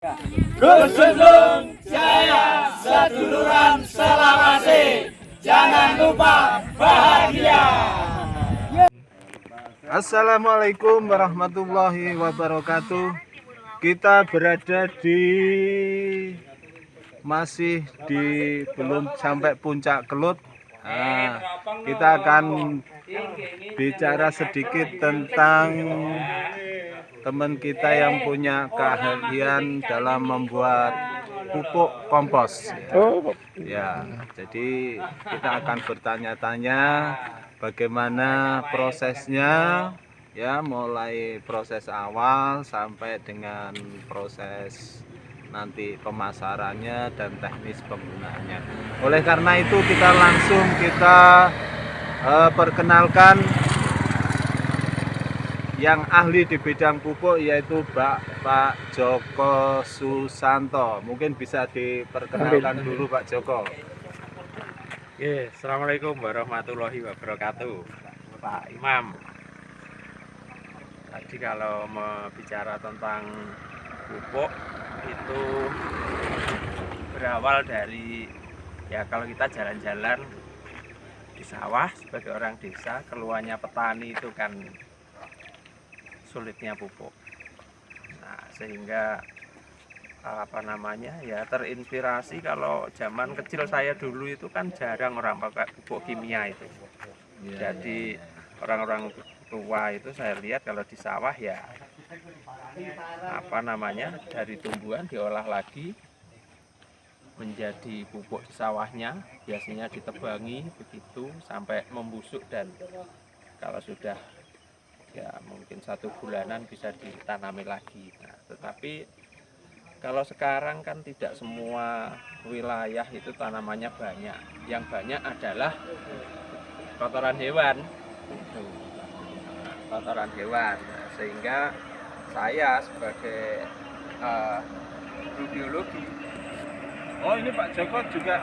Gus Jaya seduluran selawase, jangan lupa bahagia. Assalamualaikum warahmatullahi wabarakatuh. Kita berada masih di belum sampai puncak Kelut. Kita akan bicara sedikit tentang teman kita yang punya keahlian dalam membuat pupuk kompos. Ya, jadi kita akan bertanya-tanya bagaimana prosesnya, ya, mulai proses awal sampai dengan proses nanti pemasarannya dan teknis penggunaannya. Oleh karena itu kita langsung perkenalkan yang ahli di bidang pupuk, yaitu Pak Joko Susanto. Mungkin bisa diperkenalkan dulu Pak Joko. Assalamualaikum warahmatullahi wabarakatuh, Pak Imam. Tadi kalau bicara tentang pupuk itu berawal dari, ya, kalau kita jalan-jalan di sawah sebagai orang desa, keluhannya petani itu kan sulitnya pupuk. Nah, sehingga ya terinspirasi. Kalau zaman kecil saya dulu itu kan jarang orang pakai pupuk kimia itu. Jadi orang-orang tua itu saya lihat kalau di sawah ya dari tumbuhan diolah lagi menjadi pupuk di sawahnya, biasanya ditebangi begitu sampai membusuk, dan kalau sudah ya mungkin 1 bulanan bisa ditanami lagi. Nah, tetapi kalau sekarang kan tidak semua wilayah itu tanamannya banyak. Yang banyak adalah kotoran hewan. Kotoran hewan. Nah, sehingga saya sebagai guru biologi. Oh, ini Pak Joko juga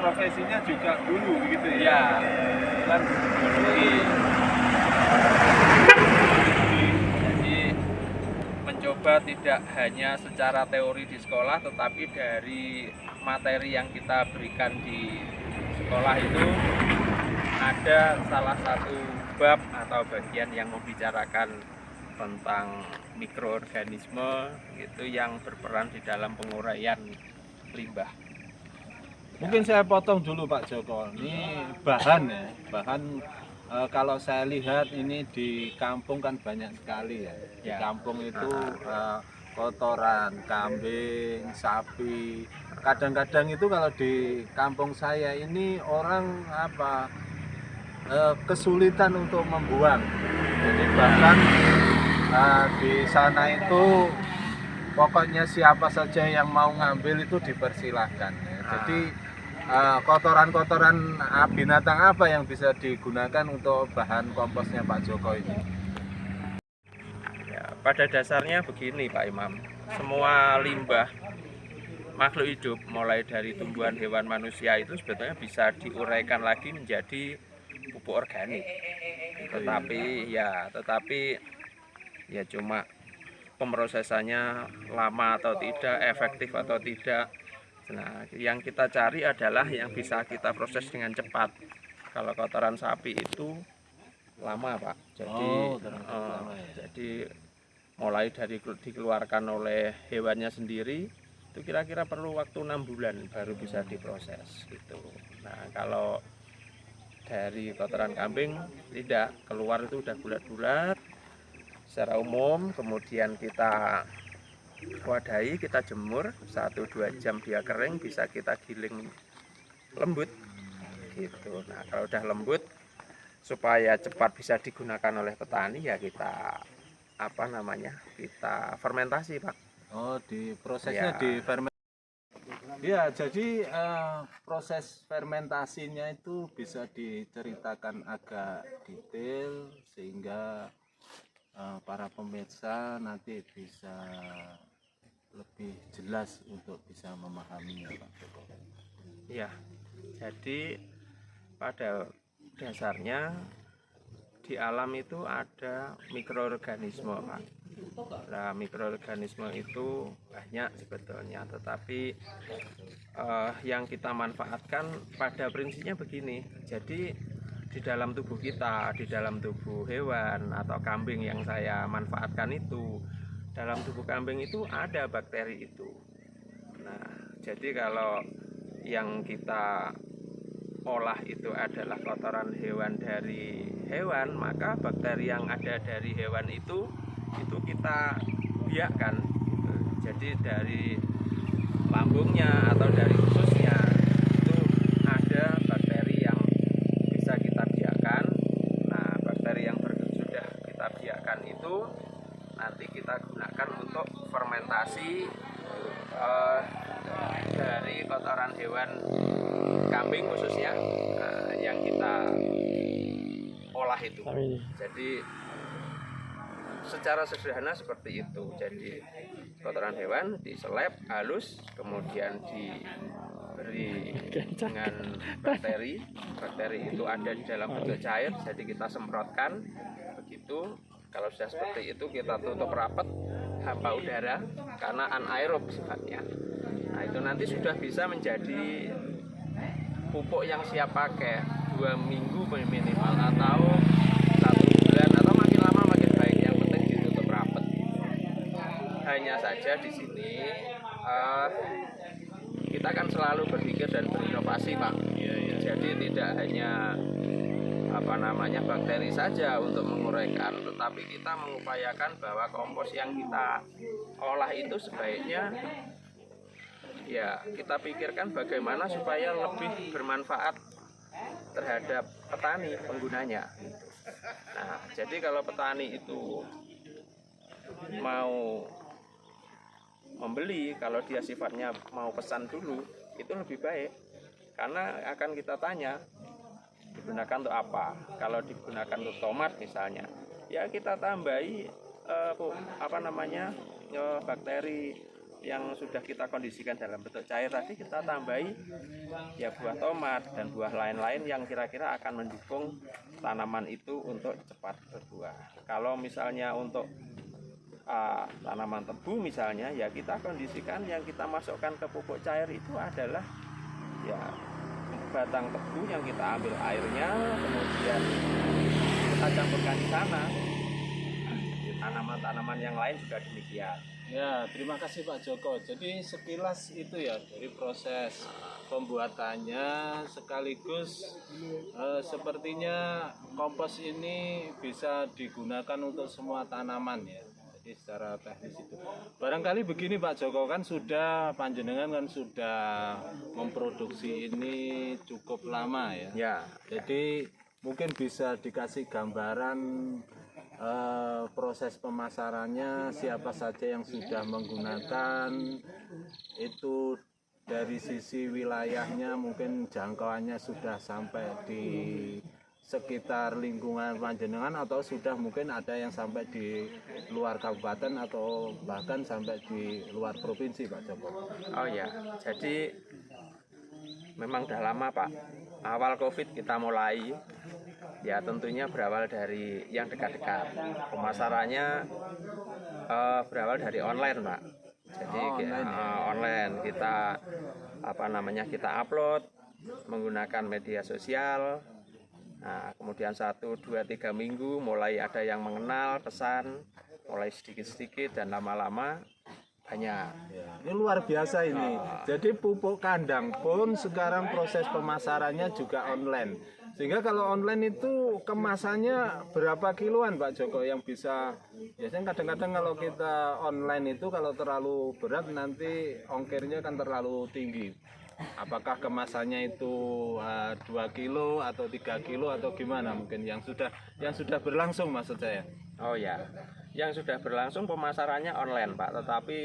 profesinya juga guru gitu ya? Ya, kan biologi. Jadi mencoba tidak hanya secara teori di sekolah, tetapi dari materi yang kita berikan di sekolah itu ada salah satu bab atau bagian yang membicarakan tentang mikroorganisme gitu yang berperan di dalam penguraian limbah. Mungkin saya potong dulu Pak Joko. Ini bahan kalau saya lihat ini di kampung kan banyak sekali ya. Di kampung itu kotoran kambing, sapi. Kadang-kadang itu kalau di kampung saya ini orang kesulitan untuk membuang. Jadi bahkan di sana itu pokoknya siapa saja yang mau ngambil itu dipersilahkan. Jadi kotoran-kotoran binatang apa yang bisa digunakan untuk bahan komposnya Pak Joko ini? Ya, pada dasarnya begini Pak Imam, semua limbah makhluk hidup mulai dari tumbuhan, hewan, manusia itu sebetulnya bisa diuraikan lagi menjadi pupuk organik. Tetapi ya cuma pemrosesannya lama atau tidak, efektif atau tidak. Nah, yang kita cari adalah yang bisa kita proses dengan cepat. Kalau kotoran sapi itu lama, Pak. Jadi mulai dari dikeluarkan oleh hewannya sendiri itu kira-kira perlu waktu 6 bulan baru bisa diproses gitu. Nah, kalau dari kotoran kambing tidak, keluar itu udah bulat-bulat secara umum, kemudian kita wadahi, kita jemur 1-2 jam dia kering, bisa kita giling lembut gitu. Nah, kalau udah lembut supaya cepat bisa digunakan oleh petani, ya kita kita fermentasi, Pak. Oh, di prosesnya Ya. di fermentasi. Ya, jadi proses fermentasinya itu bisa diceritakan agak detail sehingga para pemirsa nanti bisa lebih jelas untuk bisa memahaminya, Pak Joko. Ya, jadi pada dasarnya di alam itu ada mikroorganisme, Pak. Nah, mikroorganisme itu banyak sebetulnya, tetapi yang kita manfaatkan pada prinsipnya begini. Jadi di dalam tubuh kita, di dalam tubuh hewan atau kambing yang saya manfaatkan itu, dalam tubuh kambing itu ada bakteri itu. Nah, jadi kalau yang kita olah itu adalah kotoran hewan dari hewan, maka bakteri yang ada dari hewan itu kita biakkan. Jadi dari lambungnya atau dari ususnya itu ada bakteri yang bisa kita biakkan. Nah, bakteri yang sudah kita biakkan itu nanti kita gunakan untuk fermentasi dari kotoran hewan kambing khususnya yang kita olah itu. Jadi secara sederhana seperti itu. Jadi kotoran hewan diseleb halus, kemudian diberi dengan bakteri. Bakteri itu ada di dalam bentuk cair, jadi kita semprotkan begitu. Kalau sudah seperti itu kita tutup rapat hampa udara karena anaerob sifatnya. Nah, itu nanti sudah bisa menjadi pupuk yang siap pakai 2 minggu minimal atau 1 bulan atau makin lama makin baik. Yang penting ditutup rapat. Hanya saja di sini kita kan selalu berpikir dan berinovasi, Pak. Jadi tidak hanya bakteri saja untuk menguraikan, tetapi kita mengupayakan bahwa kompos yang kita olah itu sebaiknya ya kita pikirkan bagaimana supaya lebih bermanfaat terhadap petani penggunanya. Nah, jadi kalau petani itu mau membeli, kalau dia sifatnya mau pesan dulu, itu lebih baik karena akan kita tanya digunakan untuk apa. Kalau digunakan untuk tomat misalnya, ya kita tambahi bakteri yang sudah kita kondisikan dalam bentuk cair tadi, kita tambahi ya buah tomat dan buah lain-lain yang kira-kira akan mendukung tanaman itu untuk cepat berbuah. Kalau misalnya untuk tanaman tebu misalnya, ya kita kondisikan yang kita masukkan ke pupuk cair itu adalah ya batang tebu yang kita ambil airnya, kemudian kita campurkan di sana. Tanaman-tanaman yang lain juga demikian. Ya, terima kasih Pak Joko. Jadi sekilas itu ya dari proses pembuatannya, sekaligus sepertinya kompos ini bisa digunakan untuk semua tanaman ya. Jadi secara teknis itu. Barangkali begini Pak Joko, kan sudah panjenengan kan sudah memproduksi ini cukup lama ya. Ya. Jadi mungkin bisa dikasih gambaran proses pemasarannya, siapa saja yang sudah menggunakan itu, dari sisi wilayahnya mungkin jangkauannya sudah sampai di sekitar lingkungan panjenengan atau sudah mungkin ada yang sampai di luar kabupaten atau bahkan sampai di luar provinsi Pak Joko. Oh ya, jadi memang udah lama Pak. Awal COVID kita mulai, ya tentunya berawal dari yang dekat-dekat. Pemasarannya berawal dari online Pak. Jadi online kita kita upload menggunakan media sosial. Nah, kemudian 1, 2, 3 minggu mulai ada yang mengenal pesan, mulai sedikit-sedikit dan lama-lama banyak. Ya, ini luar biasa ini. Jadi pupuk kandang pun sekarang proses pemasarannya juga online. Sehingga kalau online itu kemasannya berapa kiloan Pak Joko yang bisa? Biasanya kadang-kadang kalau kita online itu kalau terlalu berat nanti ongkirnya kan terlalu tinggi. Apakah kemasannya itu 2 kilo atau 3 kilo atau gimana mungkin yang sudah berlangsung maksud saya? Oh ya, yang sudah berlangsung pemasarannya online Pak, tetapi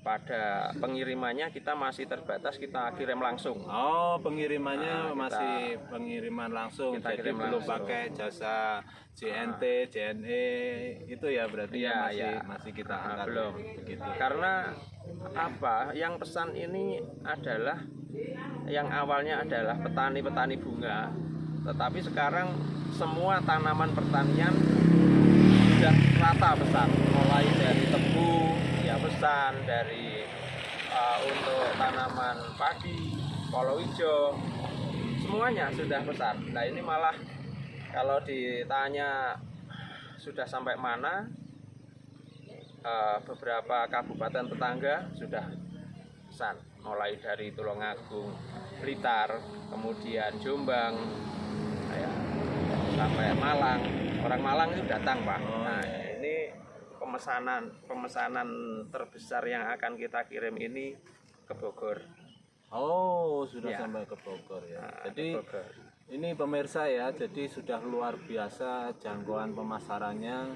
pada pengirimannya kita masih terbatas, kita kirim langsung. Oh, pengirimannya masih pengiriman langsung, jadi belum pakai jasa JNT, JNE itu ya berarti masih kita angkat belum begitu. Karena yang pesan ini adalah yang awalnya adalah petani-petani bunga, tetapi sekarang semua tanaman pertanian sudah rata besar. mulai dari tebu, ya pesan dari untuk tanaman padi, palawija, semuanya sudah pesan. Nah ini malah kalau ditanya sudah sampai mana, beberapa kabupaten tetangga sudah pesan, mulai dari Tulungagung, Blitar, kemudian Jombang, ya, sampai Malang. Orang Malang itu datang, Pak. Nah ini pemesanan terbesar yang akan kita kirim ini ke Bogor. Oh, sudah Ya. sampai ke Bogor ya. Nah, Jadi ke Bogor. ini pemirsa ya, jadi sudah luar biasa jangkauan pemasarannya.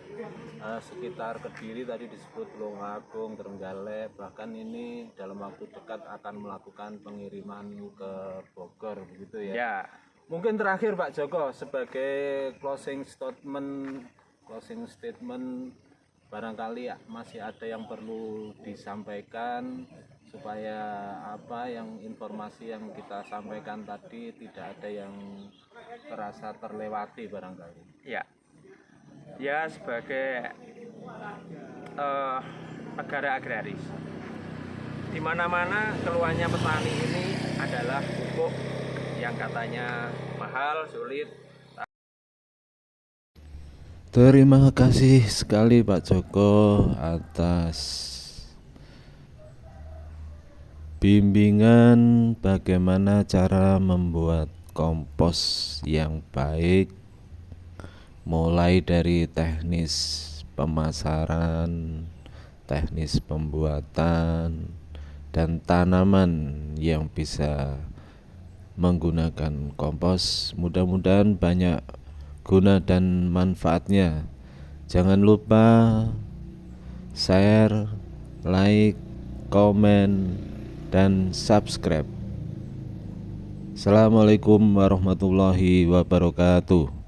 Sekitar Kediri tadi disebut Tulungagung, Trenggalek, bahkan ini dalam waktu dekat akan melakukan pengiriman ke Bogor begitu ya. Ya, Mungkin terakhir Pak Joko sebagai closing statement barangkali masih ada yang perlu disampaikan supaya apa yang informasi yang kita sampaikan tadi tidak ada yang terasa terlewati barangkali. ya, ya sebagai negara agraris, di mana-mana keluhannya petani ini adalah pupuk yang katanya mahal, sulit. Terima kasih sekali Pak Joko atas bimbingan bagaimana cara membuat kompos yang baik, mulai dari teknis pemasaran, teknis pembuatan, dan tanaman yang bisa menggunakan kompos. Mudah-mudahan banyak guna dan manfaatnya. Jangan lupa share, like, komen, dan subscribe. Assalamualaikum warahmatullahi wabarakatuh.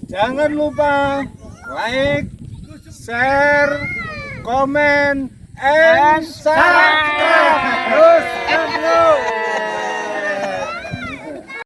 Jangan lupa like, share, komen, and subscribe.